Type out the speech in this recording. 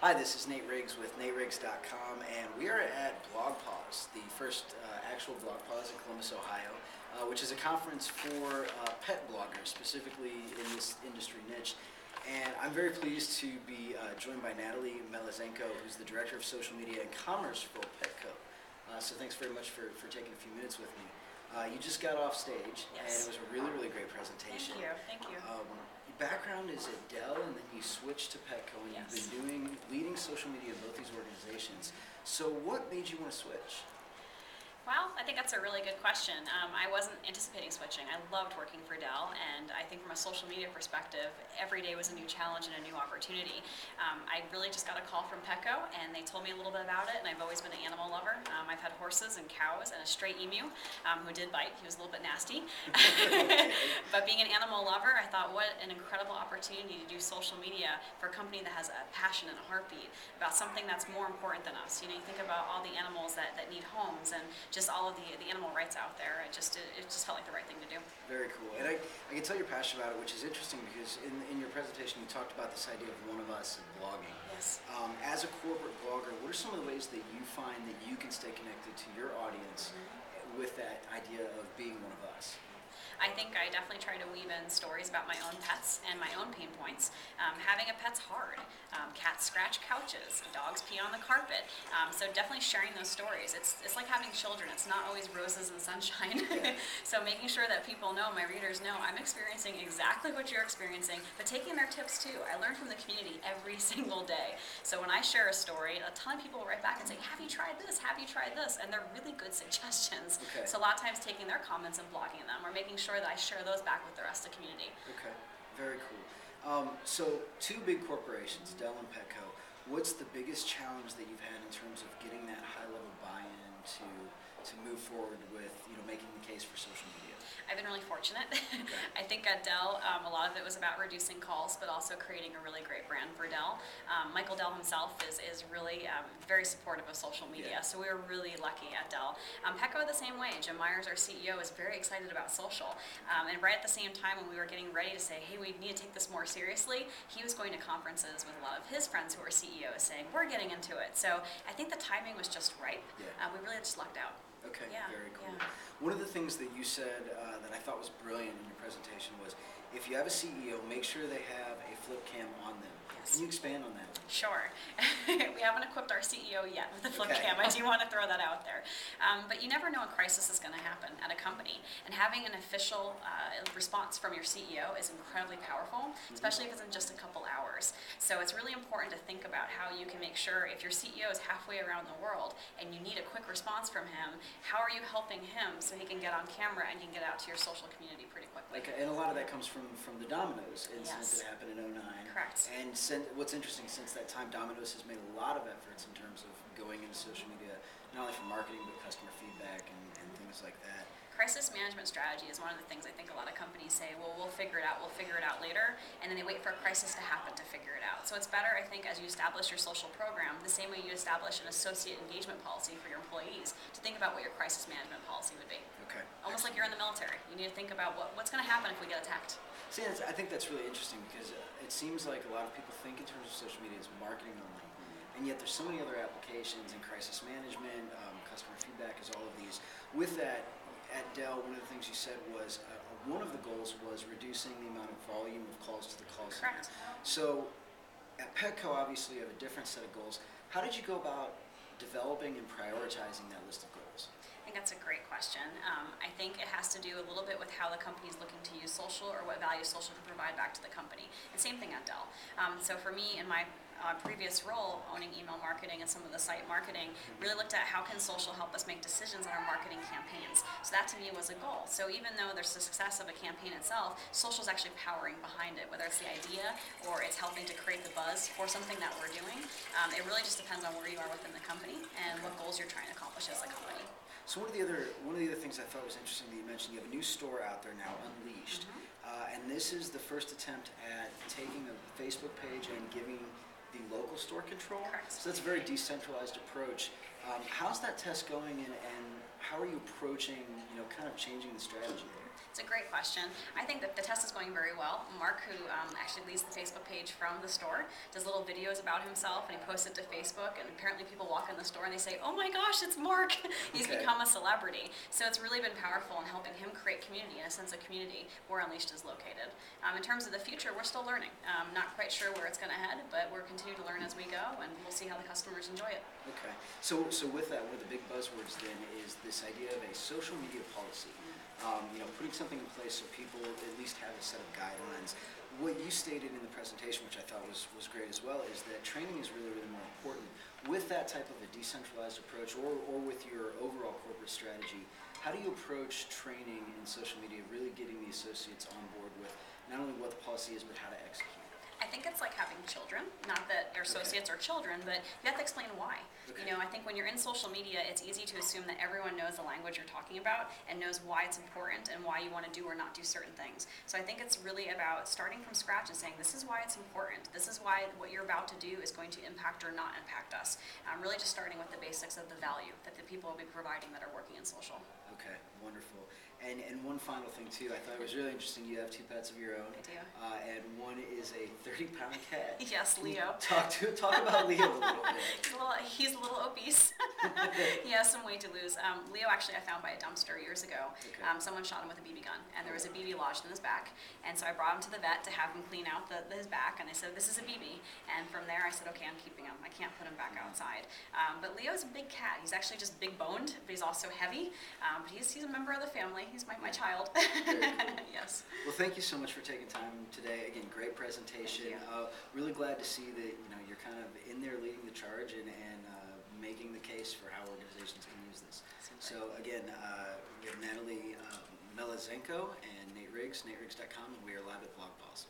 Hi, this is Nate Riggs with NateRiggs.com, and we are at Blogpaws, the first actual Blogpaws in Columbus, Ohio, which is a conference for pet bloggers, specifically in this industry niche. And I'm very pleased to be joined by Natalie Malaszenko, who's the Director of Social Media and Commerce for Petco. So thanks very much for taking a few minutes with me. You just got off stage, Yes. and it was a really great presentation. Thank you. Your background is at Dell, and then you switched to Petco, and Yes. you've been leading social media in both these organizations. So what made you want to switch? Well, I think that's a really good question. I wasn't anticipating switching. I loved working for Dell, and I think from a social media perspective, every day was a new challenge and a new opportunity. I really just got a call from Petco, and they told me a little bit about it, and I've always been an animal lover. I've had horses and cows and a stray emu who did bite. He was a little bit nasty. But being an animal lover, I thought, what an incredible opportunity to do social media for a company that has a passion and a heartbeat about something that's more important than us. You know, you think about all the animals that need homes and just all of the animal rights out there. It just felt like the right thing to do. Very cool. And I can tell you're passionate about it, which is interesting because in your presentation you talked about this idea of one of us and blogging. Yes. As a corporate blogger, what are some of the ways that you find that you can stay connected to your audience with that idea of being one of us? I think I definitely try to weave in stories about my own pets and my own pain points. Having a pet's hard. Cats scratch couches, dogs pee on the carpet. So definitely sharing those stories. It's like having children. It's not always roses and sunshine. Yeah. So making sure that people know, my readers know, I'm experiencing exactly what you're experiencing, but taking their tips too. I learn from the community every single day. So when I share a story, a ton of people will write back and say, have you tried this? Have you tried this? And they're really good suggestions. Okay. So a lot of times taking their comments and blogging them or making sure that I share those back with the rest of the community. Okay, very cool. So two big corporations, Dell and Petco. What's the biggest challenge that you've had in terms of getting that high-level buy-in to move forward with making the case for social media? I've been really fortunate. Okay. I think at Dell, a lot of it was about reducing calls, but also creating a really great brand for Dell. Michael Dell himself is really very supportive of social media, Yeah. so we were really lucky at Dell. Petco the same way. Jim Myers, our CEO, is very excited about social. And right at the same time when we were getting ready to say, hey, we need to take this more seriously, he was going to conferences with a lot of his friends who are CEOs saying, we're getting into it. So I think the timing was just right. Yeah. We really just lucked out. Okay, Yeah, very cool. yeah. One of the things that you said that I thought was brilliant in your presentation was if you have a CEO, make sure they have a flip cam on them. Yes. Can you expand on that? Sure. We haven't equipped our CEO yet with a flip Okay. cam. I do want to throw that out there. But you never know a crisis is going to happen at a company. And having an official response from your CEO is incredibly powerful, especially if it's in just a couple hours. So it's really important to think about how you can make sure if your CEO is halfway around the world and you need a quick response from him, how are you helping him so he can get on camera and you can get out to your social community pretty quickly? Okay, and a lot of that comes from the Domino's incident Yes. that happened in '09. Correct. And what's interesting, since that time, Domino's has made a lot of efforts in terms of going into social media, not only for marketing, but customer feedback and things like that. Crisis management strategy is one of the things I think a lot of companies say, well, we'll figure it out later, and then they wait for a crisis to happen to figure it out. So it's better, I think, as you establish your social program, the same way you establish an associate engagement policy for your employees, to think about what your crisis management policy would be. Okay. Almost like you're in the military. You need to think about what's going to happen if we get attacked. See, I think that's really interesting because it seems like a lot of people think in terms of social media as marketing only, and yet there's so many other applications in crisis management, customer feedback is all of these. With that, at Dell, one of the things you said was one of the goals was reducing the amount of volume of calls to the call center. Correct. So at Petco, obviously, you have a different set of goals. How did you go about developing and prioritizing that list of goals? I think that's a great question. I think it has to do a little bit with how the company is looking to use social or what value social can provide back to the company. And same thing at Dell. So for me, in my previous role, owning email marketing and some of the site marketing, really looked at how can social help us make decisions on our marketing campaigns. So that to me was a goal. So even though there's the success of a campaign itself, social is actually powering behind it, whether it's the idea or it's helping to create the buzz for something that we're doing. It really just depends on where you are within the company and what goals you're trying to accomplish as a company. So one of the other things I thought was interesting that you mentioned, you have a new store out there now, Unleashed, and this is the first attempt at taking a Facebook page and giving the local store control. Correct. So that's a very decentralized approach. How's that test going, and how are you approaching, kind of changing the strategy there? It's a great question. I think that the test is going very well. Mark, who actually leads the Facebook page from the store, does little videos about himself and he posts it to Facebook, and apparently people walk in the store and they say, oh my gosh, it's Mark. He's Okay. become a celebrity. So it's really been powerful in helping him create community, and a sense of community where Unleashed is located. In terms of the future, we're still learning. Not quite sure where it's going to head, but we're continuing to learn as we go, and we'll see how the customers enjoy it. Okay. So with that, one of the big buzzwords then is this idea of a social media policy. Putting something in place so people at least have a set of guidelines. What you stated in the presentation, which I thought was great as well, is that training is really, really more important. With that type of a decentralized approach, or with your overall corporate strategy, how do you approach training in social media, really getting the associates on board with not only what the policy is, but how to execute? I think it's like having children. Not that your associates are children, but you have to explain why. Okay. I think when you're in social media, it's easy to assume that everyone knows the language you're talking about and knows why it's important and why you want to do or not do certain things. So I think it's really about starting from scratch and saying, this is why it's important. This is why what you're about to do is going to impact or not impact us. Really just starting with the basics of the value that the people will be providing that are working in social. Okay, wonderful. And one final thing too, I thought it was really interesting. You have 2 pets of your own. I do. And one is a 30-pound cat. Yes, Leo. Talk about Leo a little bit. He's a little obese. He has some weight to lose. Leo actually I found by a dumpster years ago. Okay. Someone shot him with a BB gun, and there was a BB lodged in his back. And so I brought him to the vet to have him clean out his back, and I said, this is a BB. And from there I said, okay, I'm keeping him. I can't put him back outside. But Leo's a big cat. He's actually just big boned, but he's also heavy. But he's a member of the family. He's my child. Yes. Well, thank you so much for taking time today. Again, great presentation. Really glad to see that you're kind of in there leading the charge and making the case for how organizations can use this. So again, we have Natalie Malaszenko and Nate Riggs, nateriggs.com, and we are live at Blogpaws.